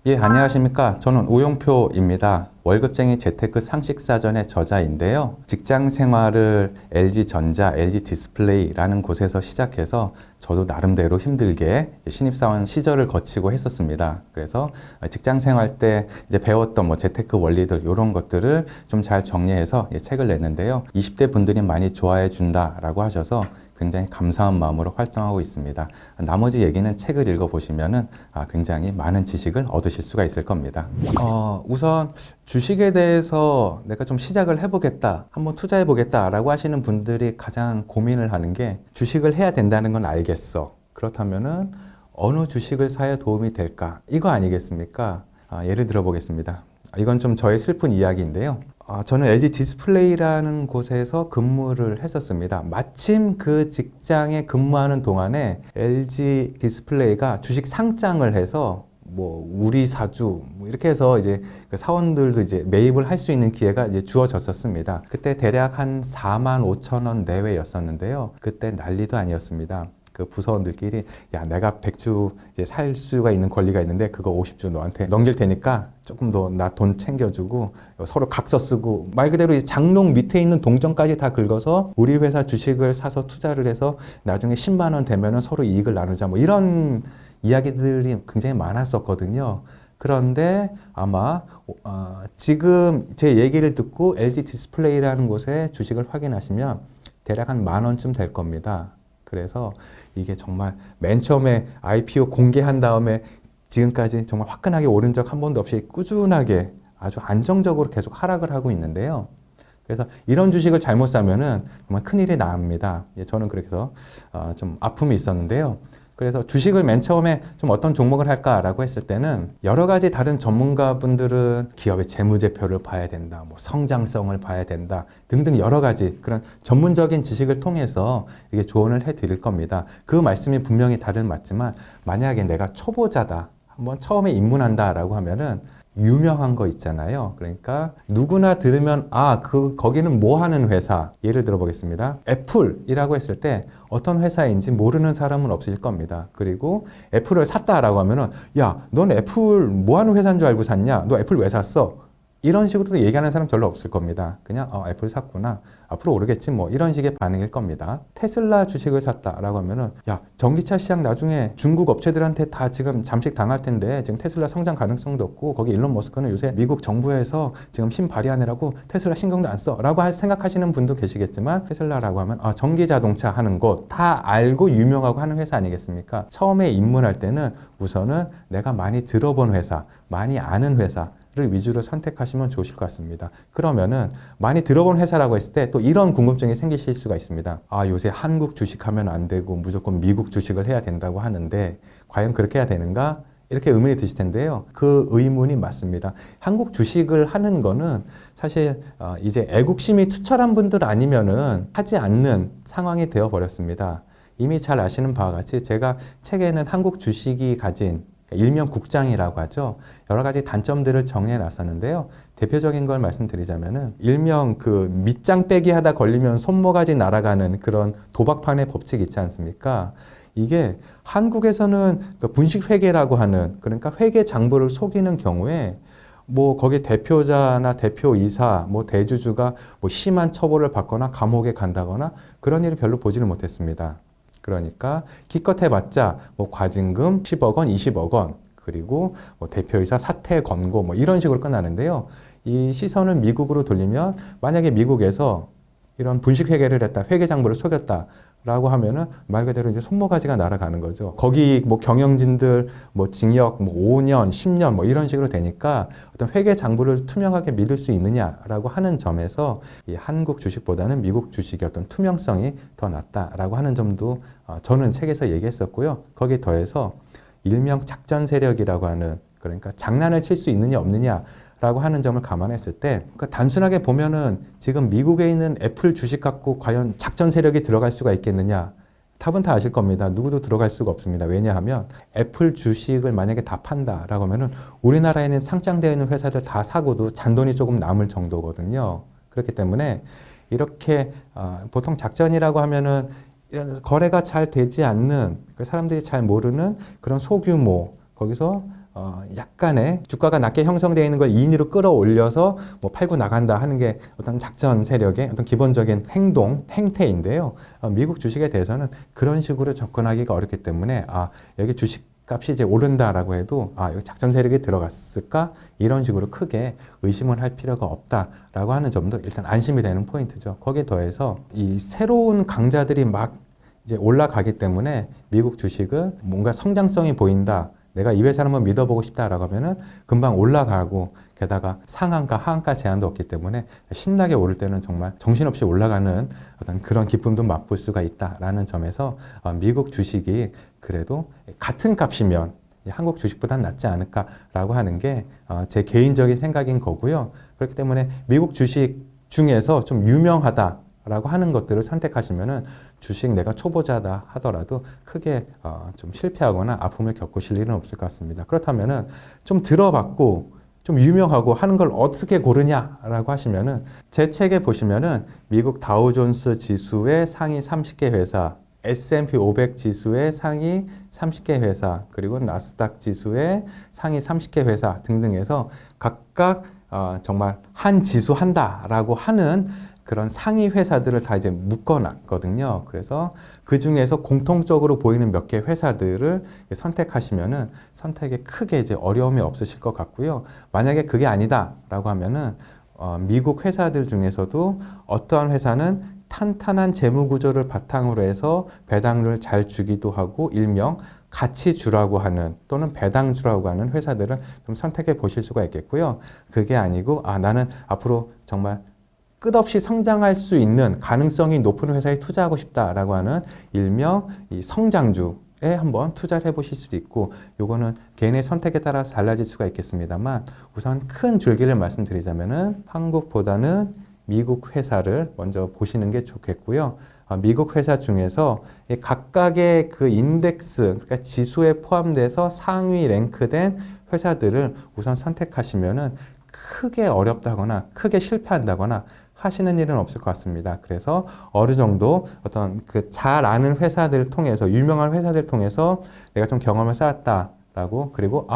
예, 안녕하십니까. 저는 우용표입니다. 월급쟁이 재테크 상식사전의 저자인데요. 직장 생활을 LG전자, LG디스플레이라는 곳에서 시작해서 저도 나름대로 힘들게 신입사원 시절을 거치고 했었습니다. 그래서 직장 생활 때 이제 배웠던 재테크 원리들 이런 것들을 좀 잘 정리해서 책을 냈는데요. 20대 분들이 많이 좋아해 준다라고 하셔서 굉장히 감사한 마음으로 활동하고 있습니다. 나머지 얘기는 책을 읽어보시면은 굉장히 많은 지식을 얻으실 수가 있을 겁니다. 우선 주식에 대해서 내가 좀 시작을 해보겠다, 한번 투자해보겠다라고 하시는 분들이 가장 고민을 하는 게 주식을 해야 된다는 건 알겠어. 그렇다면은 어느 주식을 사야 도움이 될까? 이거 아니겠습니까? 예를 들어 보겠습니다. 이건 좀 저의 슬픈 이야기인데요. 저는 LG 디스플레이라는 곳에서 근무를 했었습니다. 마침 그 직장에 근무하는 동안에 LG 디스플레이가 주식 상장을 해서 우리 사주 이렇게 해서 이제 그 사원들도 이제 매입을 할 수 있는 기회가 이제 주어졌었습니다. 그때 대략 한 4만 5천 원 내외였었는데요. 그때 난리도 아니었습니다. 그 부서원들끼리 야, 내가 100주 이제 살 수가 있는 권리가 있는데 그거 50주 너한테 넘길 테니까 조금 더 나 돈 챙겨주고 서로 각서 쓰고 말 그대로 이 장롱 밑에 있는 동전까지 다 긁어서 우리 회사 주식을 사서 투자를 해서 나중에 10만 원 되면은 서로 이익을 나누자 이런 이야기들이 굉장히 많았었거든요. 그런데 아마 지금 제 얘기를 듣고 LG 디스플레이라는 곳에 주식을 확인하시면 대략 한 10,000원쯤 될 겁니다. 그래서 이게 정말 맨 처음에 IPO 공개한 다음에 지금까지 정말 화끈하게 오른 적 한 번도 없이 꾸준하게 아주 안정적으로 계속 하락을 하고 있는데요. 그래서 이런 주식을 잘못 사면은 정말 큰일이 납니다. 저는 그래서 좀 아픔이 있었는데요. 그래서 주식을 맨 처음에 좀 어떤 종목을 할까라고 했을 때는 여러 가지 다른 전문가분들은 기업의 재무제표를 봐야 된다, 성장성을 봐야 된다 등등 여러 가지 그런 전문적인 지식을 통해서 이게 조언을 해드릴 겁니다. 그 말씀이 분명히 다들 맞지만 만약에 내가 초보자다, 한번 처음에 입문한다라고 하면은 유명한 거 있잖아요. 그러니까 누구나 들으면 거기는 뭐 하는 회사, 예를 들어 보겠습니다. 애플이라고 했을 때 어떤 회사인지 모르는 사람은 없을 겁니다. 그리고 애플을 샀다라고 하면은 야, 넌 애플 뭐 하는 회사인 줄 알고 샀냐? 너 애플 왜 샀어? 이런 식으로 얘기하는 사람 별로 없을 겁니다. 그냥 애플 샀구나, 앞으로 오르겠지 이런 식의 반응일 겁니다. 테슬라 주식을 샀다라고 하면은 야, 전기차 시장 나중에 중국 업체들한테 다 지금 잠식 당할 텐데 지금 테슬라 성장 가능성도 없고 거기 일론 머스크는 요새 미국 정부에서 지금 힘 발휘하느라고 테슬라 신경도 안 써 라고 생각하시는 분도 계시겠지만, 테슬라라고 하면 전기 자동차 하는 곳 다 알고 유명하고 하는 회사 아니겠습니까? 처음에 입문할 때는 우선은 내가 많이 들어본 회사, 많이 아는 회사 를 위주로 선택하시면 좋으실 것 같습니다. 그러면은 많이 들어본 회사라고 했을 때 또 이런 궁금증이 생기실 수가 있습니다. 요새 한국 주식하면 안 되고 무조건 미국 주식을 해야 된다고 하는데 과연 그렇게 해야 되는가? 이렇게 의문이 드실 텐데요. 그 의문이 맞습니다. 한국 주식을 하는 거는 사실 이제 애국심이 투철한 분들 아니면은 하지 않는 상황이 되어 버렸습니다. 이미 잘 아시는 바와 같이 제가 책에는 한국 주식이 가진 일명 국장이라고 하죠. 여러 가지 단점들을 정리해 놨었는데요. 대표적인 걸 말씀드리자면은 일명 그 밑장 빼기 하다 걸리면 손모가지 날아가는 그런 도박판의 법칙 있지 않습니까? 이게 한국에서는 그 분식회계라고 하는, 그러니까 회계 장부를 속이는 경우에 거기 대표자나 대표이사, 대주주가 심한 처벌을 받거나 감옥에 간다거나 그런 일을 별로 보지를 못했습니다. 그러니까 기껏 해봤자 과징금 10억 원, 20억 원, 그리고 대표이사 사퇴 권고 이런 식으로 끝나는데요. 이 시선을 미국으로 돌리면 만약에 미국에서 이런 분식회계를 했다, 회계장부를 속였다라고 하면은 말 그대로 이제 손모가지가 날아가는 거죠. 거기 경영진들 징역 5년, 10년 이런 식으로 되니까 어떤 회계장부를 투명하게 믿을 수 있느냐라고 하는 점에서 이 한국 주식보다는 미국 주식의 어떤 투명성이 더 낫다라고 하는 점도 저는 책에서 얘기했었고요. 거기에 더해서 일명 작전 세력이라고 하는, 그러니까 장난을 칠 수 있느냐 없느냐 라고 하는 점을 감안했을 때, 그러니까 단순하게 보면은 지금 미국에 있는 애플 주식 갖고 과연 작전 세력이 들어갈 수가 있겠느냐? 답은 다 아실 겁니다. 누구도 들어갈 수가 없습니다. 왜냐하면 애플 주식을 만약에 다 판다라고 하면은 우리나라에는 상장되어 있는 회사들 다 사고도 잔돈이 조금 남을 정도거든요. 그렇기 때문에 이렇게 보통 작전이라고 하면은 거래가 잘 되지 않는, 사람들이 잘 모르는 그런 소규모, 거기서 약간의 주가가 낮게 형성되어 있는 걸 2인으로 끌어올려서 뭐 팔고 나간다 하는 게 어떤 작전 세력의 어떤 기본적인 행태인데요. 미국 주식에 대해서는 그런 식으로 접근하기가 어렵기 때문에 여기 주식 값이 이제 오른다라고 해도 여기 작전 세력이 들어갔을까? 이런 식으로 크게 의심을 할 필요가 없다라고 하는 점도 일단 안심이 되는 포인트죠. 거기에 더해서 이 새로운 강자들이 막 이제 올라가기 때문에 미국 주식은 뭔가 성장성이 보인다. 내가 이 회사를 한번 믿어보고 싶다라고 하면은 금방 올라가고 게다가 상한가, 하한가 제한도 없기 때문에 신나게 오를 때는 정말 정신없이 올라가는 어떤 그런 기쁨도 맛볼 수가 있다라는 점에서 미국 주식이 그래도 같은 값이면 한국 주식보다는 낫지 않을까라고 하는 게 제 개인적인 생각인 거고요. 그렇기 때문에 미국 주식 중에서 좀 유명하다 라고 하는 것들을 선택하시면은 주식 내가 초보자다 하더라도 크게 좀 실패하거나 아픔을 겪으실 일은 없을 것 같습니다. 그렇다면은 좀 들어봤고 좀 유명하고 하는 걸 어떻게 고르냐라고 하시면은 제 책에 보시면은 미국 다우존스 지수의 상위 30개 회사, S&P 500 지수의 상위 30개 회사, 그리고 나스닥 지수의 상위 30개 회사 등등해서 각각 정말 한 지수 한다라고 하는 그런 상위 회사들을 다 이제 묶어놨거든요. 그래서 그 중에서 공통적으로 보이는 몇 개 회사들을 선택하시면은 선택에 크게 이제 어려움이 없으실 것 같고요. 만약에 그게 아니다라고 하면은 미국 회사들 중에서도 어떠한 회사는 탄탄한 재무 구조를 바탕으로 해서 배당률을 잘 주기도 하고 일명 가치주라고 하는 또는 배당주라고 하는 회사들을 좀 선택해 보실 수가 있겠고요. 그게 아니고 나는 앞으로 정말 끝없이 성장할 수 있는 가능성이 높은 회사에 투자하고 싶다라고 하는 일명 이 성장주에 한번 투자를 해보실 수도 있고, 요거는 개인의 선택에 따라서 달라질 수가 있겠습니다만 우선 큰 줄기를 말씀드리자면은 한국보다는 미국 회사를 먼저 보시는 게 좋겠고요. 미국 회사 중에서 각각의 그 인덱스, 그러니까 지수에 포함돼서 상위 랭크된 회사들을 우선 선택하시면은 크게 어렵다거나 크게 실패한다거나 하시는 일은 없을 것 같습니다. 그래서 어느 정도 어떤 그 잘 아는 회사들을 통해서, 유명한 회사들을 통해서 내가 좀 경험을 쌓았다라고, 그리고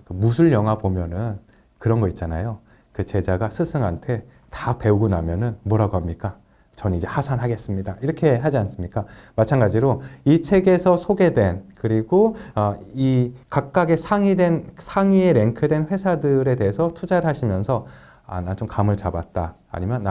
그 무술 영화 보면은 그런 거 있잖아요. 그 제자가 스승한테 다 배우고 나면은 뭐라고 합니까? 전 이제 하산하겠습니다. 이렇게 하지 않습니까? 마찬가지로 이 책에서 소개된, 그리고 이 각각의 상위에 랭크된 회사들에 대해서 투자를 하시면서 나 좀 감을 잡았다. 아니면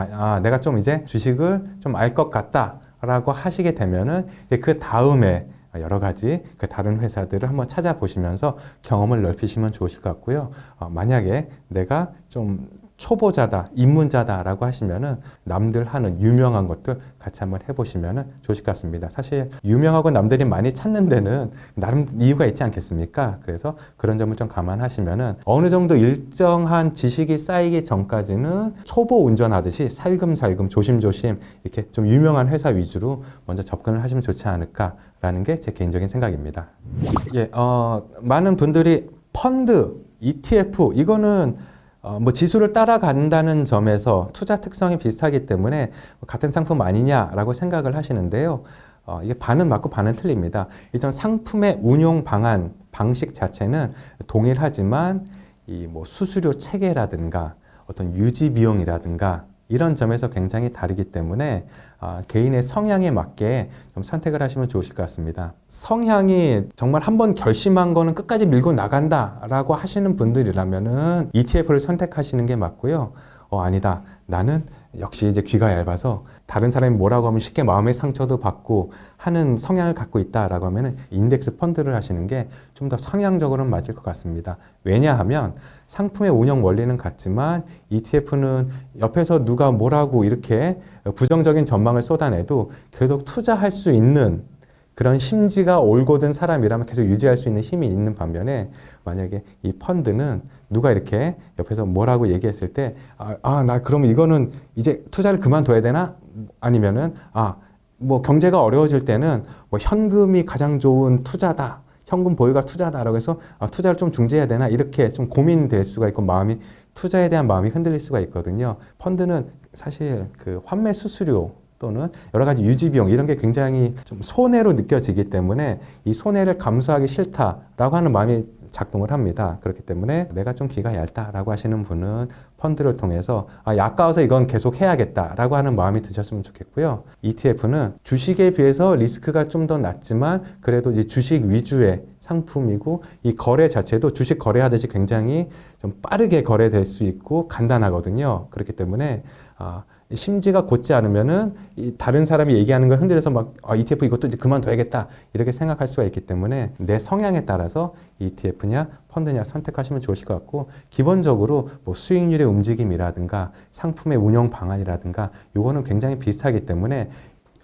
내가 좀 이제 주식을 좀 알 것 같다. 라고 하시게 되면은 그 다음에 여러 가지 그 다른 회사들을 한번 찾아보시면서 경험을 넓히시면 좋으실 것 같고요. 만약에 내가 좀 초보자다, 입문자다라고 하시면은 남들 하는 유명한 것들 같이 한번 해보시면은 좋으실 것 같습니다. 사실 유명하고 남들이 많이 찾는 데는 나름 이유가 있지 않겠습니까? 그래서 그런 점을 좀 감안하시면은 어느 정도 일정한 지식이 쌓이기 전까지는 초보 운전하듯이 살금살금 조심조심 이렇게 좀 유명한 회사 위주로 먼저 접근을 하시면 좋지 않을까라는 게 제 개인적인 생각입니다. 많은 분들이 펀드, ETF 이거는 뭐 지수를 따라간다는 점에서 투자 특성이 비슷하기 때문에 같은 상품 아니냐라고 생각을 하시는데요. 이게 반은 맞고 반은 틀립니다. 일단 상품의 운용 방식 자체는 동일하지만 이 뭐 수수료 체계라든가 어떤 유지 비용이라든가 이런 점에서 굉장히 다르기 때문에 개인의 성향에 맞게 좀 선택을 하시면 좋으실 것 같습니다. 성향이 정말 한번 결심한 거는 끝까지 밀고 나간다라고 하시는 분들이라면은 ETF를 선택하시는 게 맞고요. 아니다. 나는 역시 이제 귀가 얇아서 다른 사람이 뭐라고 하면 쉽게 마음의 상처도 받고 하는 성향을 갖고 있다라고 하면은 인덱스 펀드를 하시는 게 좀 더 성향적으로는 맞을 것 같습니다. 왜냐하면 상품의 운영 원리는 같지만 ETF는 옆에서 누가 뭐라고 이렇게 부정적인 전망을 쏟아내도 계속 투자할 수 있는 그런 심지가 올곧은 사람이라면 계속 유지할 수 있는 힘이 있는 반면에, 만약에 이 펀드는 누가 이렇게 옆에서 뭐라고 얘기했을 때 나 그러면 이거는 이제 투자를 그만둬야 되나? 아니면은 뭐 경제가 어려워질 때는 뭐 현금이 가장 좋은 투자다. 현금 보유가 투자다라고 해서 투자를 좀 중지해야 되나? 이렇게 좀 고민될 수가 있고 투자에 대한 마음이 흔들릴 수가 있거든요. 펀드는 사실 그 환매 수수료 또는 여러 가지 유지 비용 이런 게 굉장히 좀 손해로 느껴지기 때문에 이 손해를 감수하기 싫다라고 하는 마음이 작동을 합니다. 그렇기 때문에 내가 좀 귀가 얇다라고 하시는 분은 펀드를 통해서 아까워서 이건 계속 해야겠다라고 하는 마음이 드셨으면 좋겠고요. ETF는 주식에 비해서 리스크가 좀 더 낮지만 그래도 이제 주식 위주의 상품이고 이 거래 자체도 주식 거래하듯이 굉장히 좀 빠르게 거래될 수 있고 간단하거든요. 그렇기 때문에 심지가 곧지 않으면은 다른 사람이 얘기하는 걸 흔들어서 막 ETF 이것도 이제 그만둬야겠다 이렇게 생각할 수가 있기 때문에 내 성향에 따라서 ETF냐 펀드냐 선택하시면 좋으실 것 같고 기본적으로 뭐 수익률의 움직임이라든가 상품의 운영 방안이라든가 요거는 굉장히 비슷하기 때문에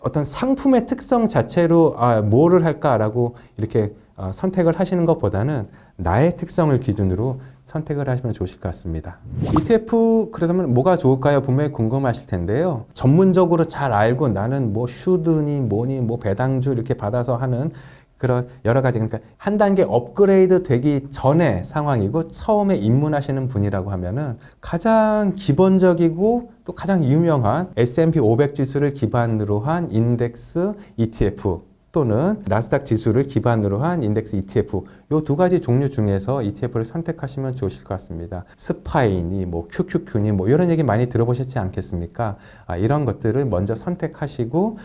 어떤 상품의 특성 자체로 뭐를 할까라고 이렇게 선택을 하시는 것보다는 나의 특성을 기준으로 선택을 하시면 좋으실 것 같습니다. ETF 그러면 뭐가 좋을까요? 분명히 궁금하실 텐데요. 전문적으로 잘 알고 나는 뭐 슈드니 뭐니 뭐 배당주 이렇게 받아서 하는 그런 여러 가지 그러니까 한 단계 업그레이드 되기 전의 상황이고 처음에 입문하시는 분이라고 하면은 가장 기본적이고 또 가장 유명한 S&P 500 지수를 기반으로 한 인덱스 ETF 또는 나스닥 지수를 기반으로 한 인덱스 ETF 이 두 가지 종류 중에서 ETF를 선택하시면 좋으실 것 같습니다. 스파이니 뭐 QQQ니 뭐 이런 얘기 많이 들어보셨지 않겠습니까? 이런 것들을 먼저 선택하시고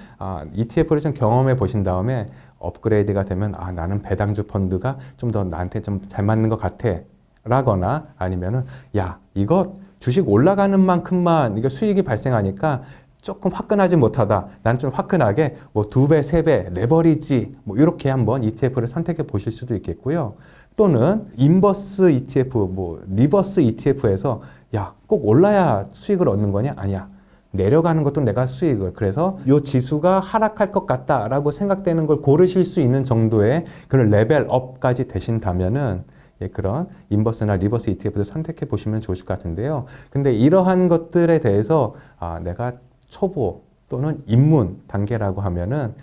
ETF를 좀 경험해 보신 다음에 업그레이드가 되면 나는 배당주 펀드가 좀 더 나한테 좀 잘 맞는 것 같아 라거나 아니면은 야 이거 주식 올라가는 만큼만 이거 수익이 발생하니까 조금 화끈하지 못하다. 난 좀 화끈하게 뭐 2배, 3배, 레버리지 뭐 이렇게 한번 ETF를 선택해 보실 수도 있겠고요. 또는 인버스 ETF, 뭐 리버스 ETF에서 야, 꼭 올라야 수익을 얻는 거냐? 아니야. 내려가는 것도 내가 수익을. 그래서 이 지수가 하락할 것 같다라고 생각되는 걸 고르실 수 있는 정도의 그런 레벨업까지 되신다면은 그런 인버스나 리버스 ETF를 선택해 보시면 좋으실 것 같은데요. 근데 이러한 것들에 대해서 내가 초보 또는 입문 단계라고 하면은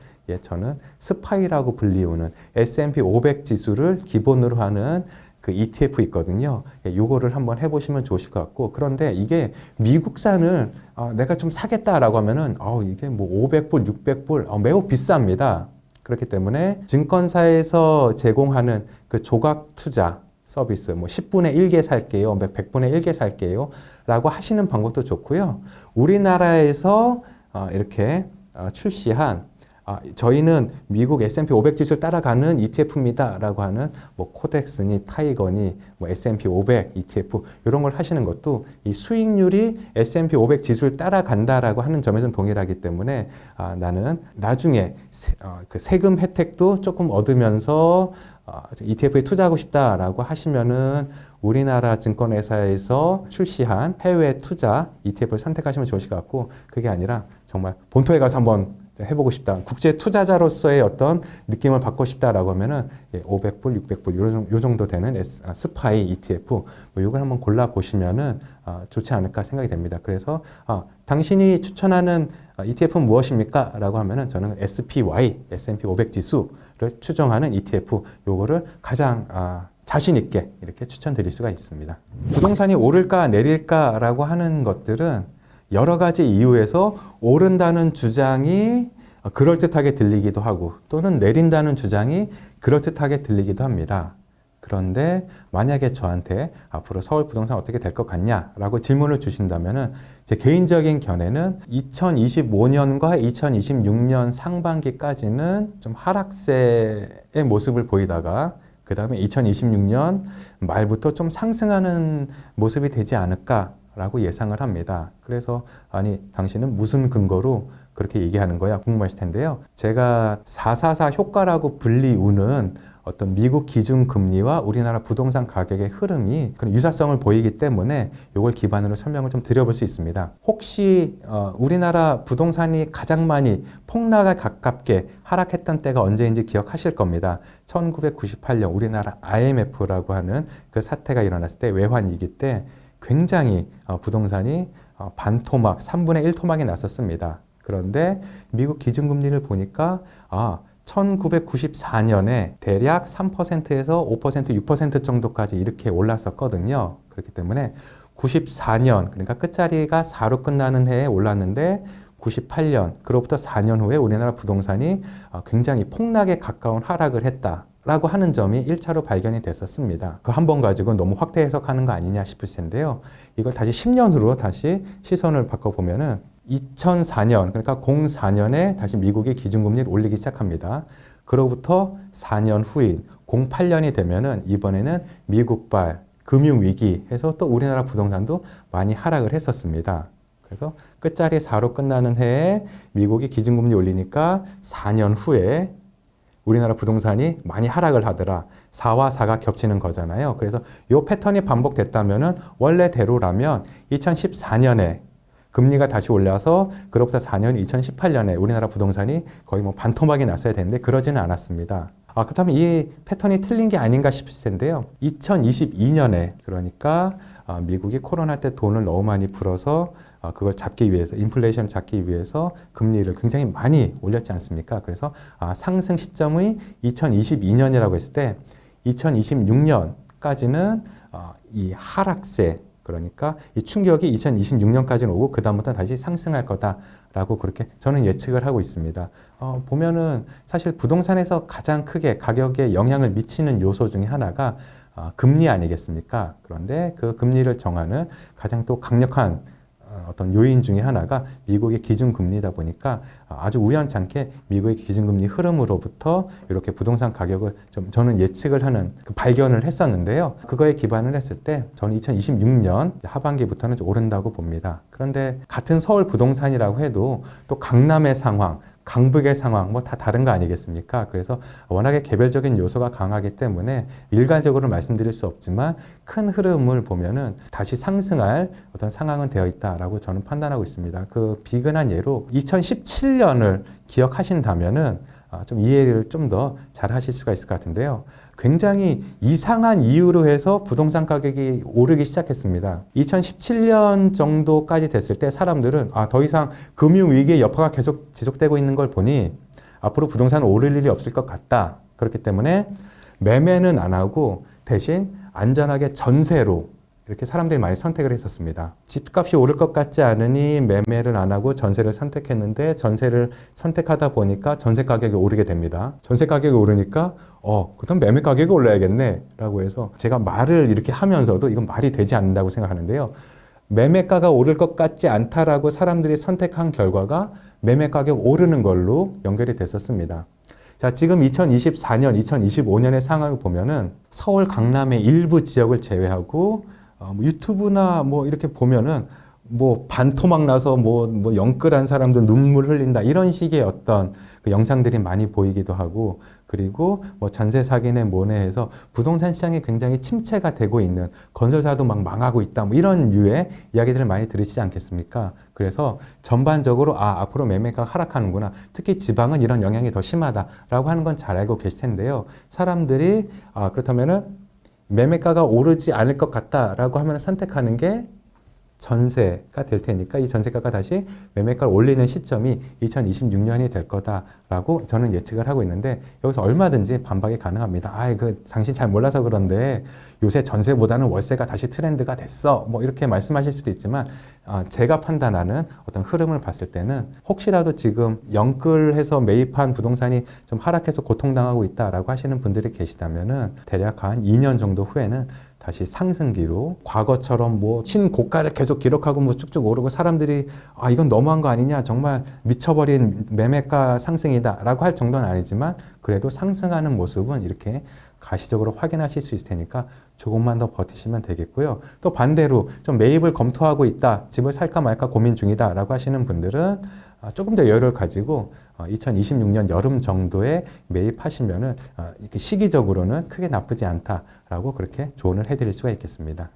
저는 스파이라고 불리우는 S&P 500 지수를 기본으로 하는 그 ETF 있거든요. 요거를 한번 해보시면 좋으실 것 같고 그런데 이게 미국산을 내가 좀 사겠다라고 하면은 이게 뭐 500불, 600불 매우 비쌉니다. 그렇기 때문에 증권사에서 제공하는 그 조각 투자 서비스, 뭐 10분의 1개 살게요, 100분의 1개 살게요 라고 하시는 방법도 좋고요. 우리나라에서 이렇게 출시한 저희는 미국 S&P 500 지수를 따라가는 ETF입니다 라고 하는 뭐 코덱스니 타이거니 뭐 S&P 500 ETF 이런 걸 하시는 것도 이 수익률이 S&P 500 지수를 따라간다라고 하는 점에서는 동일하기 때문에 나는 나중에 그 세금 혜택도 조금 얻으면서 ETF에 투자하고 싶다라고 하시면은 우리나라 증권회사에서 출시한 해외 투자 ETF를 선택하시면 좋으실 것 같고 그게 아니라 정말 본토에 가서 한번 해보고 싶다. 국제 투자자로서의 어떤 느낌을 받고 싶다라고 하면은 500불, 600불 요 정도 되는 스파이 ETF 뭐 이걸 한번 골라 보시면은 좋지 않을까 생각이 됩니다. 그래서 당신이 추천하는 ETF는 무엇입니까? 라고 하면은 저는 SPY, S&P 500 지수를 추정하는 ETF 요거를 가장 자신 있게 이렇게 추천드릴 수가 있습니다. 부동산이 오를까 내릴까라고 하는 것들은 여러 가지 이유에서 오른다는 주장이 그럴듯하게 들리기도 하고 또는 내린다는 주장이 그럴듯하게 들리기도 합니다. 그런데 만약에 저한테 앞으로 서울 부동산 어떻게 될 것 같냐라고 질문을 주신다면은 제 개인적인 견해는 2025년과 2026년 상반기까지는 좀 하락세의 모습을 보이다가 그 다음에 2026년 말부터 좀 상승하는 모습이 되지 않을까라고 예상을 합니다. 그래서 당신은 무슨 근거로 그렇게 얘기하는 거야 궁금하실 텐데요. 제가 444 효과라고 불리우는 어떤 미국 기준금리와 우리나라 부동산 가격의 흐름이 그런 유사성을 보이기 때문에 이걸 기반으로 설명을 좀 드려볼 수 있습니다. 혹시 우리나라 부동산이 가장 많이 폭락에 가깝게 하락했던 때가 언제인지 기억하실 겁니다. 1998년 우리나라 IMF라고 하는 그 사태가 일어났을 때 외환위기 때 굉장히 부동산이 반토막, 3분의 1 토막이 났었습니다. 그런데 미국 기준금리를 보니까 1994년에 대략 3%에서 5%, 6% 정도까지 이렇게 올랐었거든요. 그렇기 때문에 94년, 그러니까 끝자리가 4로 끝나는 해에 올랐는데 98년, 그로부터 4년 후에 우리나라 부동산이 굉장히 폭락에 가까운 하락을 했다. 라고 하는 점이 1차로 발견이 됐었습니다. 그 한 번 가지고 너무 확대 해석하는 거 아니냐 싶을 텐데요. 이걸 다시 10년으로 다시 시선을 바꿔보면은 2004년, 그러니까 04년에 다시 미국이 기준금리를 올리기 시작합니다. 그로부터 4년 후인 08년이 되면은 이번에는 미국발 금융위기 해서 또 우리나라 부동산도 많이 하락을 했었습니다. 그래서 끝자리 4로 끝나는 해에 미국이 기준금리 올리니까 4년 후에 우리나라 부동산이 많이 하락을 하더라. 4와 4가 겹치는 거잖아요. 그래서 이 패턴이 반복됐다면은 원래대로라면 2014년에 금리가 다시 올라서 그로부터 4년 2018년에 우리나라 부동산이 거의 뭐 반토막이 났어야 되는데 그러지는 않았습니다. 그렇다면 이 패턴이 틀린 게 아닌가 싶을 텐데요. 2022년에 그러니까 미국이 코로나 때 돈을 너무 많이 풀어서 그걸 잡기 위해서, 인플레이션을 잡기 위해서 금리를 굉장히 많이 올렸지 않습니까? 그래서 상승 시점의 2022년이라고 했을 때 2026년까지는 이 하락세, 그러니까 이 충격이 2026년까지는 오고 그 다음부터 다시 상승할 거다라고 그렇게 저는 예측을 하고 있습니다. 보면은 사실 부동산에서 가장 크게 가격에 영향을 미치는 요소 중에 하나가 금리 아니겠습니까? 그런데 그 금리를 정하는 가장 또 강력한 어떤 요인 중에 하나가 미국의 기준금리다 보니까 아주 우연찮게 미국의 기준금리 흐름으로부터 이렇게 부동산 가격을 좀 저는 예측을 하는 그 발견을 했었는데요. 그거에 기반을 했을 때 저는 2026년 하반기부터는 좀 오른다고 봅니다. 그런데 같은 서울 부동산이라고 해도 또 강남의 상황, 강북의 상황 뭐 다 다른 거 아니겠습니까? 그래서 워낙에 개별적인 요소가 강하기 때문에 일괄적으로 말씀드릴 수 없지만 큰 흐름을 보면은 다시 상승할 어떤 상황은 되어 있다라고 저는 판단하고 있습니다. 그 비근한 예로 2017년을 기억하신다면은 좀 이해를 좀 더 잘 하실 수가 있을 것 같은데요. 굉장히 이상한 이유로 해서 부동산 가격이 오르기 시작했습니다. 2017년 정도까지 됐을 때 사람들은 더 이상 금융위기의 여파가 계속 지속되고 있는 걸 보니 앞으로 부동산은 오를 일이 없을 것 같다. 그렇기 때문에 매매는 안 하고 대신 안전하게 전세로 이렇게 사람들이 많이 선택을 했었습니다. 집값이 오를 것 같지 않으니 매매를 안 하고 전세를 선택했는데 전세를 선택하다 보니까 전세 가격이 오르게 됩니다. 전세 가격이 오르니까 그럼 매매 가격이 올라야겠네 라고 해서 제가 말을 이렇게 하면서도 이건 말이 되지 않는다고 생각하는데요. 매매가가 오를 것 같지 않다라고 사람들이 선택한 결과가 매매 가격 오르는 걸로 연결이 됐었습니다. 자, 지금 2024년, 2025년의 상황을 보면은 서울 강남의 일부 지역을 제외하고 유튜브나 뭐 이렇게 보면은 뭐 반토막 나서 뭐 영끌한 사람들 눈물 흘린다 이런 식의 어떤 그 영상들이 많이 보이기도 하고 그리고 뭐 전세 사기네 뭐네 해서 부동산 시장이 굉장히 침체가 되고 있는 건설사도 막 망하고 있다 뭐 이런 류의 이야기들을 많이 들으시지 않겠습니까? 그래서 전반적으로 앞으로 매매가 하락하는구나. 특히 지방은 이런 영향이 더 심하다라고 하는 건 잘 알고 계실 텐데요. 사람들이 그렇다면은 매매가가 오르지 않을 것 같다라고 하면 선택하는 게 전세가 될 테니까 이 전세가가 다시 매매가를 올리는 시점이 2026년이 될 거다라고 저는 예측을 하고 있는데 여기서 얼마든지 반박이 가능합니다. 당신 잘 몰라서 그런데 요새 전세보다는 월세가 다시 트렌드가 됐어. 뭐 이렇게 말씀하실 수도 있지만 제가 판단하는 어떤 흐름을 봤을 때는 혹시라도 지금 영끌해서 매입한 부동산이 좀 하락해서 고통당하고 있다라고 하시는 분들이 계시다면은 대략 한 2년 정도 후에는 다시 상승기로 과거처럼 뭐 신고가를 계속 기록하고 뭐 쭉쭉 오르고 사람들이 이건 너무한 거 아니냐 정말 미쳐버린 매매가 상승이다 라고 할 정도는 아니지만 그래도 상승하는 모습은 이렇게 가시적으로 확인하실 수 있을 테니까 조금만 더 버티시면 되겠고요. 또 반대로 좀 매입을 검토하고 있다, 집을 살까 말까 고민 중이다 라고 하시는 분들은 조금 더 여유를 가지고 2026년 여름 정도에 매입하시면은 이렇게 시기적으로는 크게 나쁘지 않다라고 그렇게 조언을 해드릴 수가 있겠습니다.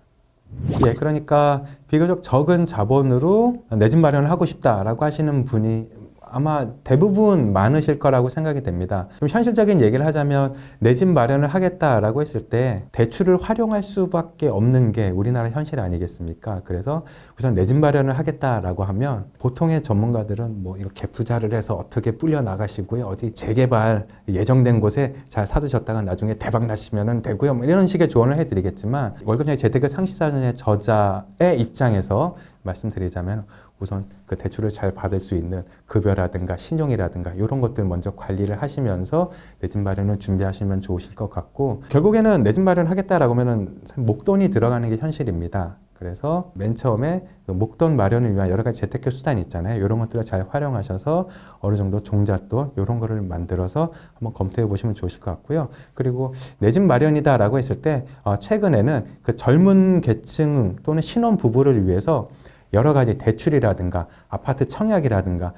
예, 그러니까 비교적 적은 자본으로 내 집 마련을 하고 싶다라고 하시는 분이 아마 대부분 많으실 거라고 생각이 됩니다. 좀 현실적인 얘기를 하자면 내 집 마련을 하겠다라고 했을 때 대출을 활용할 수밖에 없는 게 우리나라 현실 아니겠습니까? 그래서 우선 내 집 마련을 하겠다라고 하면 보통의 전문가들은 뭐 이거 갭 투자를 해서 어떻게 불려 나가시고요. 어디 재개발 예정된 곳에 잘 사두셨다가 나중에 대박 나시면 되고요. 뭐 이런 식의 조언을 해드리겠지만 월급쟁이 재테크 상식사전의 저자의 입장에서 말씀드리자면 우선 그 대출을 잘 받을 수 있는 급여라든가 신용이라든가 이런 것들 먼저 관리를 하시면서 내 집 마련을 준비하시면 좋으실 것 같고, 결국에는 내 집 마련하겠다라고 하면은 목돈이 들어가는 게 현실입니다. 그래서 맨 처음에 그 목돈 마련을 위한 여러 가지 재테크 수단이 있잖아요. 이런 것들을 잘 활용하셔서 어느 정도 종잣돈 이런 거를 만들어서 한번 검토해 보시면 좋으실 것 같고요. 그리고 내 집 마련이다라고 했을 때 최근에는 그 젊은 계층 또는 신혼 부부를 위해서 여러 가지 대출이라든가 아파트 청약이라든가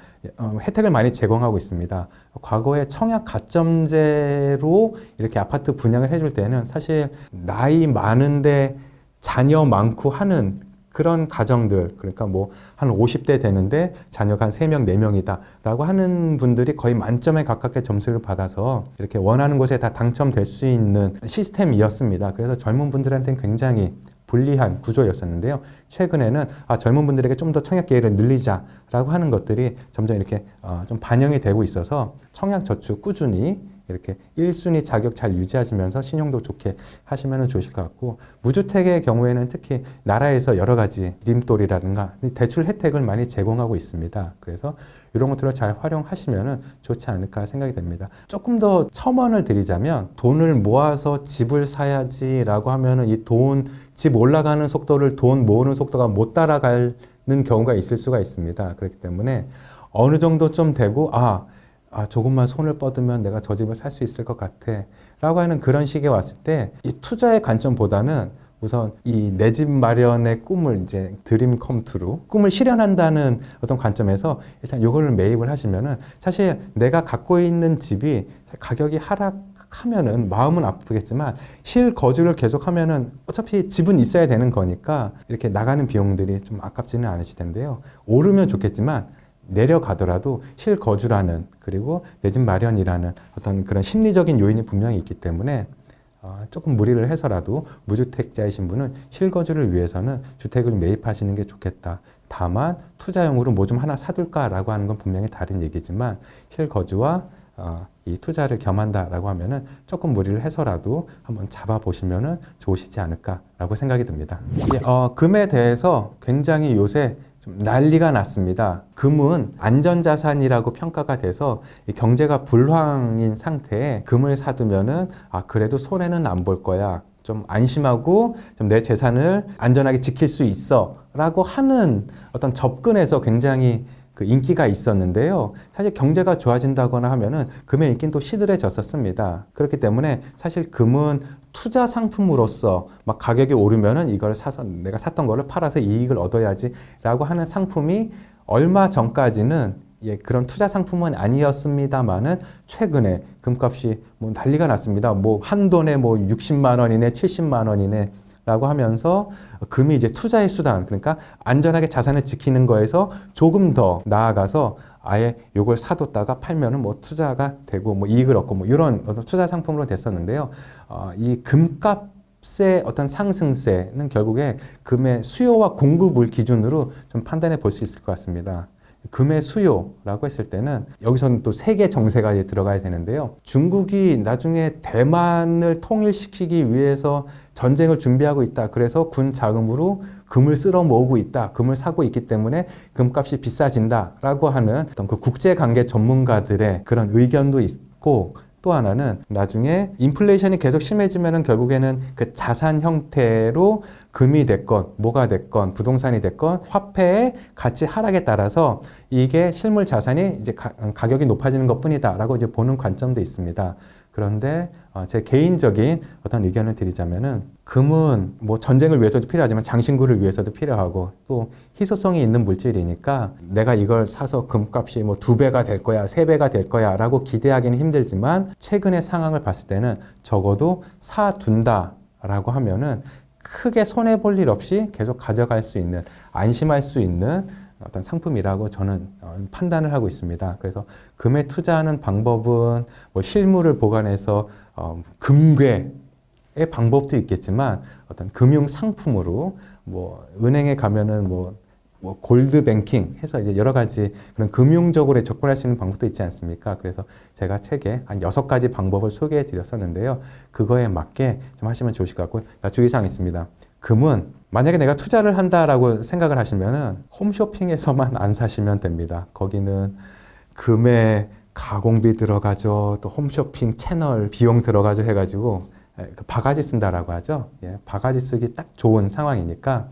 혜택을 많이 제공하고 있습니다. 과거에 청약 가점제로 이렇게 아파트 분양을 해줄 때는 사실 나이 많은데 자녀 많고 하는 그런 가정들, 그러니까 뭐 한 50대 되는데 자녀가 한 3명, 4명이다 라고 하는 분들이 거의 만점에 가깝게 점수를 받아서 이렇게 원하는 곳에 다 당첨될 수 있는 시스템이었습니다. 그래서 젊은 분들한테는 굉장히 불리한 구조였었는데요. 최근에는 젊은 분들에게 좀 더 청약 기회를 늘리자라고 하는 것들이 점점 이렇게 좀 반영이 되고 있어서 청약 저축 꾸준히 이렇게 1순위 자격 잘 유지하시면서 신용도 좋게 하시면 좋으실 것 같고, 무주택의 경우에는 특히 나라에서 여러 가지 디딤돌이라든가 대출 혜택을 많이 제공하고 있습니다. 그래서 이런 것들을 잘 활용하시면 좋지 않을까 생각이 됩니다. 조금 더 첨언을 드리자면, 돈을 모아서 집을 사야지라고 하면은 이 집 올라가는 속도를 돈 모으는 속도가 못 따라가는 경우가 있을 수가 있습니다. 그렇기 때문에 어느 정도 좀 되고 조금만 손을 뻗으면 내가 저 집을 살 수 있을 것 같아 라고 하는 그런 시기에 왔을 때 이 투자의 관점보다는 우선 이 내 집 마련의 꿈을 이제 드림 컴 트루, 꿈을 실현한다는 어떤 관점에서 일단 이거를 매입을 하시면은 사실 내가 갖고 있는 집이 가격이 하락하면은 마음은 아프겠지만 실거주를 계속하면은 어차피 집은 있어야 되는 거니까 이렇게 나가는 비용들이 좀 아깝지는 않으실 텐데요. 오르면 좋겠지만 내려가더라도 실거주라는, 그리고 내 집 마련이라는 어떤 그런 심리적인 요인이 분명히 있기 때문에 조금 무리를 해서라도 무주택자이신 분은 실거주를 위해서는 주택을 매입하시는 게 좋겠다. 다만 투자용으로 뭐 좀 하나 사둘까라고 하는 건 분명히 다른 얘기지만 실거주와 이 투자를 겸한다라고 하면은 조금 무리를 해서라도 한번 잡아보시면은 좋으시지 않을까라고 생각이 듭니다. 금에 대해서 굉장히 요새 좀 난리가 났습니다. 금은 안전자산이라고 평가가 돼서 경제가 불황인 상태에 금을 사두면은 그래도 손해는 안 볼 거야. 좀 안심하고 좀 내 재산을 안전하게 지킬 수 있어 라고 하는 어떤 접근에서 굉장히 그 인기가 있었는데요. 사실 경제가 좋아진다거나 하면은 금의 인기는 또 시들해졌었습니다. 그렇기 때문에 사실 금은 투자 상품으로서 막 가격이 오르면은 이걸 사서 내가 샀던 거를 팔아서 이익을 얻어야지라고 하는 상품이 얼마 전까지는 그런 투자 상품은 아니었습니다만은 최근에 금값이 뭐 난리가 났습니다. 뭐 한돈에 뭐 60만 원이네, 70만 원이네. 라고 하면서 금이 이제 투자의 수단, 그러니까 안전하게 자산을 지키는 거에서 조금 더 나아가서 아예 요걸 사뒀다가 팔면은 뭐 투자가 되고 뭐 이익을 얻고 뭐 이런 투자 상품으로 됐었는데요. 이 금값의 어떤 상승세는 결국에 금의 수요와 공급을 기준으로 좀 판단해 볼 수 있을 것 같습니다. 금의 수요라고 했을 때는 여기서는 또 세계 정세가 들어가야 되는데요. 중국이 나중에 대만을 통일시키기 위해서 전쟁을 준비하고 있다. 그래서 군 자금으로 금을 쓸어 모으고 있다. 금을 사고 있기 때문에 금값이 비싸진다라고 하는 어떤 그 국제관계 전문가들의 그런 의견도 있고, 또 하나는 나중에 인플레이션이 계속 심해지면은 결국에는 그 자산 형태로 금이 됐건 뭐가 됐건 부동산이 됐건 화폐의 가치 하락에 따라서 이게 실물 자산이 이제 가격이 높아지는 것뿐이다라고 이제 보는 관점도 있습니다. 그런데 제 개인적인 어떤 의견을 드리자면은 금은 뭐 전쟁을 위해서도 필요하지만 장신구를 위해서도 필요하고 또 희소성이 있는 물질이니까 내가 이걸 사서 금값이 뭐 2배가 될 거야, 3배가 될 거야 라고 기대하기는 힘들지만 최근의 상황을 봤을 때는 적어도 사둔다라고 하면은 크게 손해볼 일 없이 계속 가져갈 수 있는, 안심할 수 있는 어떤 상품이라고 저는 판단을 하고 있습니다. 그래서 금에 투자하는 방법은 뭐 실물을 보관해서 금괴의 방법도 있겠지만 어떤 금융 상품으로 뭐 은행에 가면은 뭐 골드 뱅킹 해서 이제 여러 가지 그런 금융적으로 접근할 수 있는 방법도 있지 않습니까? 그래서 제가 책에 한 6가지 방법을 소개해 드렸었는데요. 그거에 맞게 좀 하시면 좋으실 것 같고요. 주의사항 있습니다. 금은 만약에 내가 투자를 한다라고 생각을 하시면은 홈쇼핑에서만 안 사시면 됩니다. 거기는 금에 가공비 들어가죠. 또 홈쇼핑 채널 비용 들어가죠 해가지고 바가지 쓴다라고 하죠. 예, 바가지 쓰기 딱 좋은 상황이니까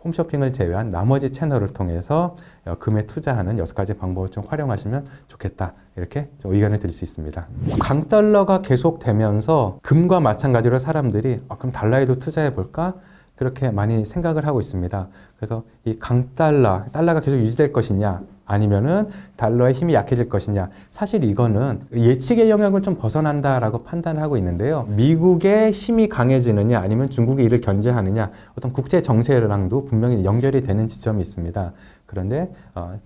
홈쇼핑을 제외한 나머지 채널을 통해서 금에 투자하는 6가지 방법을 좀 활용하시면 좋겠다. 이렇게 좀 의견을 드릴 수 있습니다. 강달러가 계속되면서 금과 마찬가지로 사람들이 그럼 달러에도 투자해 볼까? 그렇게 많이 생각을 하고 있습니다. 그래서 이 달러가 계속 유지될 것이냐, 아니면은 달러의 힘이 약해질 것이냐. 사실 이거는 예측의 영역을 좀 벗어난다라고 판단하고 있는데요. 미국의 힘이 강해지느냐, 아니면 중국이 이를 견제하느냐, 어떤 국제 정세랑도 분명히 연결이 되는 지점이 있습니다. 그런데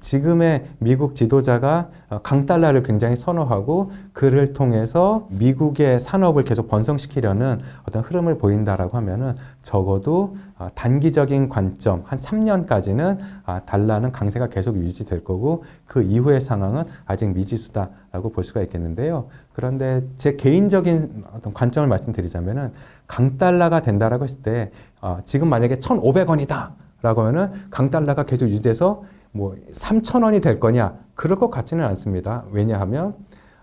지금의 미국 지도자가 강달러를 굉장히 선호하고 그를 통해서 미국의 산업을 계속 번성시키려는 어떤 흐름을 보인다라고 하면은 적어도 단기적인 관점 한 3년까지는 달러는 강세가 계속 유지될 거고 그 이후의 상황은 아직 미지수다라고 볼 수가 있겠는데요. 그런데 제 개인적인 어떤 관점을 말씀드리자면은 강달러가 된다라고 했을 때 지금 만약에 1,500원이다. 라고 하면은 강달러가 계속 유지돼서 뭐 3,000원이 될 거냐? 그럴 것 같지는 않습니다. 왜냐하면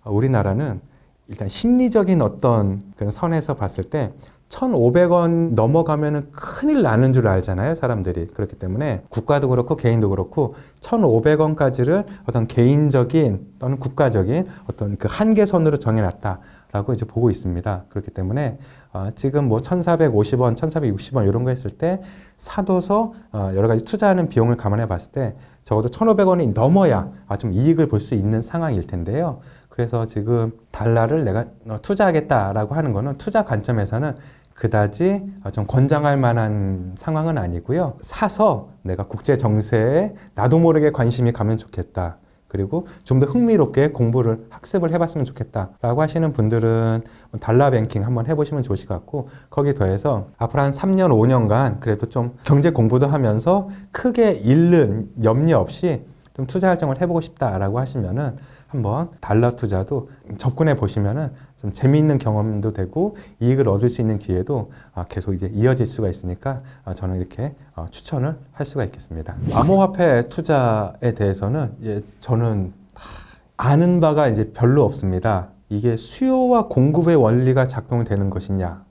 우리나라는 일단 심리적인 어떤 그런 선에서 봤을 때 1,500원 넘어가면은 큰일 나는 줄 알잖아요, 사람들이. 그렇기 때문에 국가도 그렇고 개인도 그렇고 1,500원까지를 어떤 개인적인 또는 국가적인 어떤 그 한계선으로 정해놨다라고 이제 보고 있습니다. 그렇기 때문에 지금 뭐 1,450원, 1,460원 이런 거 했을 때 사둬서 여러 가지 투자하는 비용을 감안해 봤을 때 적어도 1,500원이 넘어야 좀 이익을 볼 수 있는 상황일 텐데요. 그래서 지금 달러를 내가 투자하겠다라고 하는 거는 투자 관점에서는 그다지 좀 권장할 만한 상황은 아니고요. 사서 내가 국제 정세에 나도 모르게 관심이 가면 좋겠다. 그리고 좀 더 흥미롭게 공부를 학습을 해봤으면 좋겠다라고 하시는 분들은 달러 뱅킹 한번 해보시면 좋으실 것 같고 거기에 더해서 앞으로 한 3년, 5년간 그래도 좀 경제 공부도 하면서 크게 잃는 염려 없이 좀 투자 활동을 해보고 싶다라고 하시면은 한번 달러 투자도 접근해 보시면은 좀 재미있는 경험도 되고 이익을 얻을 수 있는 기회도 계속 이제 이어질 수가 있으니까 저는 이렇게 추천을 할 수가 있겠습니다. 암호화폐 투자에 대해서는 저는 아는 바가 이제 별로 없습니다. 이게 수요와 공급의 원리가 작동되는 것이냐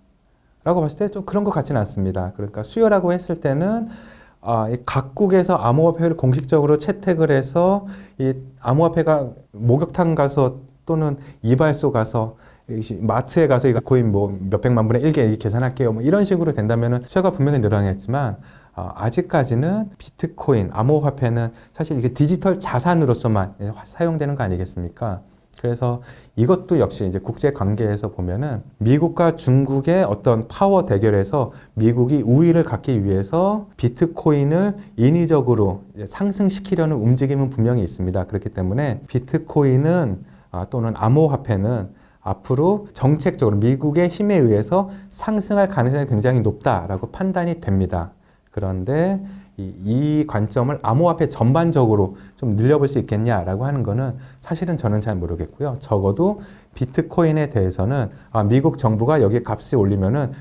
라고 봤을 때 좀 그런 것 같지는 않습니다. 그러니까 수요라고 했을 때는 각국에서 암호화폐를 공식적으로 채택을 해서 이 암호화폐가 목욕탕 가서 또는 이발소 가서 마트에 가서 이거 코인 뭐 몇백만 분의 1개 계산할게요. 뭐 이런 식으로 된다면은 수요가 분명히 늘어나겠지만 아직까지는 비트코인, 암호화폐는 사실 이게 디지털 자산으로서만 사용되는 거 아니겠습니까? 그래서 이것도 역시 이제 국제 관계에서 보면은 미국과 중국의 어떤 파워 대결에서 미국이 우위를 갖기 위해서 비트코인을 인위적으로 상승시키려는 움직임은 분명히 있습니다. 그렇기 때문에 비트코인은 또는 암호화폐는 앞으로 정책적으로 미국의 힘에 의해서 상승할 가능성이 굉장히 높다라고 판단이 됩니다. 그런데 이 관점을 암호화폐 전반적으로 좀 늘려볼 수 있겠냐라고 하는 거는 사실은 저는 잘 모르겠고요. 적어도 비트코인에 대해서는 미국 정부가 여기 값이 올리면은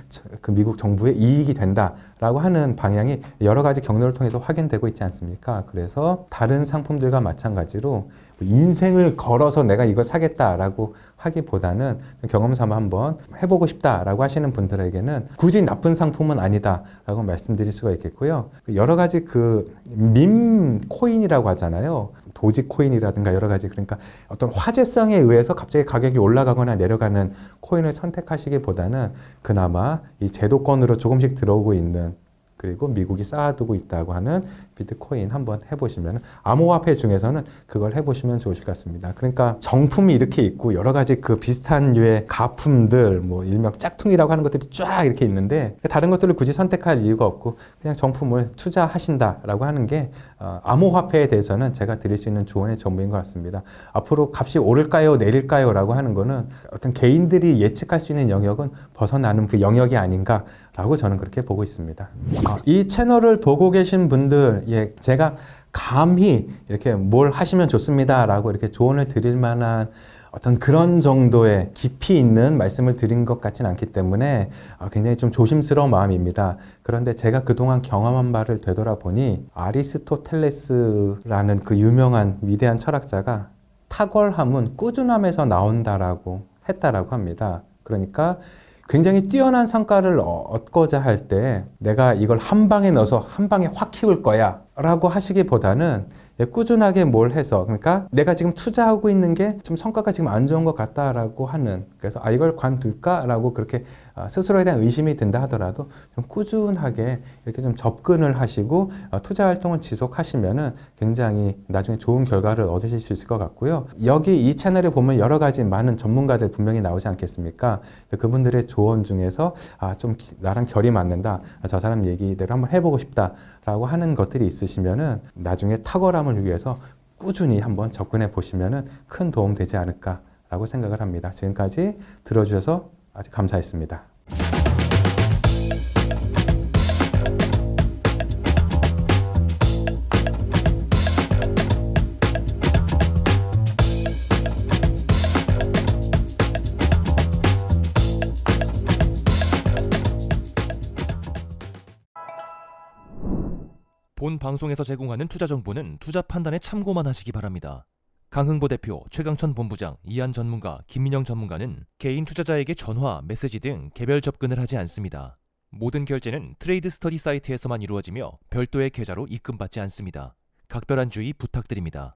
그 미국 정부의 이익이 된다라고 하는 방향이 여러 가지 경로를 통해서 확인되고 있지 않습니까? 그래서 다른 상품들과 마찬가지로 인생을 걸어서 내가 이걸 사겠다라고 하기보다는 경험 삼아 한번 해보고 싶다라고 하시는 분들에게는 굳이 나쁜 상품은 아니다라고 말씀드릴 수가 있겠고요. 여러 가지 그 밈 코인이라고 하잖아요. 도지코인이라든가 여러 가지 그러니까 어떤 화제성에 의해서 갑자기 가격이 올라가거나 내려가는 코인을 선택하시기보다는 그나마 이 제도권으로 조금씩 들어오고 있는 그리고 미국이 쌓아두고 있다고 하는 비트코인 한번 해보시면 암호화폐 중에서는 그걸 해보시면 좋으실 것 같습니다. 그러니까 정품이 이렇게 있고 여러 가지 그 비슷한 류의 가품들 뭐 일명 짝퉁이라고 하는 것들이 쫙 이렇게 있는데 다른 것들을 굳이 선택할 이유가 없고 그냥 정품을 투자하신다라고 하는 게 암호화폐에 대해서는 제가 드릴 수 있는 조언의 전부인 것 같습니다. 앞으로 값이 오를까요 내릴까요 라고 하는 거는 어떤 개인들이 예측할 수 있는 영역은 벗어나는 그 영역이 아닌가 라고 저는 그렇게 보고 있습니다. 이 채널을 보고 계신 분들, 제가 감히 이렇게 뭘 하시면 좋습니다 라고 이렇게 조언을 드릴 만한 어떤 그런 정도의 깊이 있는 말씀을 드린 것 같지는 않기 때문에 굉장히 좀 조심스러운 마음입니다. 그런데 제가 그동안 경험한 바를 되돌아보니 아리스토텔레스라는 그 유명한 위대한 철학자가 탁월함은 꾸준함에서 나온다라고 했다라고 합니다. 그러니까 굉장히 뛰어난 성과를 얻고자 할 때 내가 이걸 한 방에 넣어서 한 방에 확 키울 거야 라고 하시기보다는 꾸준하게 뭘 해서, 그러니까 내가 지금 투자하고 있는 게 좀 성과가 지금 안 좋은 것 같다라고 하는, 그래서 이걸 관둘까라고 그렇게 스스로에 대한 의심이 든다 하더라도 좀 꾸준하게 이렇게 좀 접근을 하시고 투자 활동을 지속하시면은 굉장히 나중에 좋은 결과를 얻으실 수 있을 것 같고요. 여기 이 채널에 보면 여러 가지 많은 전문가들 분명히 나오지 않겠습니까? 그분들의 조언 중에서 좀 나랑 결이 맞는다, 저 사람 얘기대로 한번 해보고 싶다라고 하는 것들이 있으시면은 나중에 탁월함을 위해서 꾸준히 한번 접근해 보시면은 큰 도움 되지 않을까라고 생각을 합니다. 지금까지 들어주셔서 아주 감사했습니다. 본 방송에서 제공하는 투자 정보는 투자 판단에 참고만 하시기 바랍니다. 강흥보 대표, 최강천 본부장, 이한 전문가, 김민영 전문가는 개인 투자자에게 전화, 메시지 등 개별 접근을 하지 않습니다. 모든 결제는 트레이드 스터디 사이트에서만 이루어지며 별도의 계좌로 입금받지 않습니다. 각별한 주의 부탁드립니다.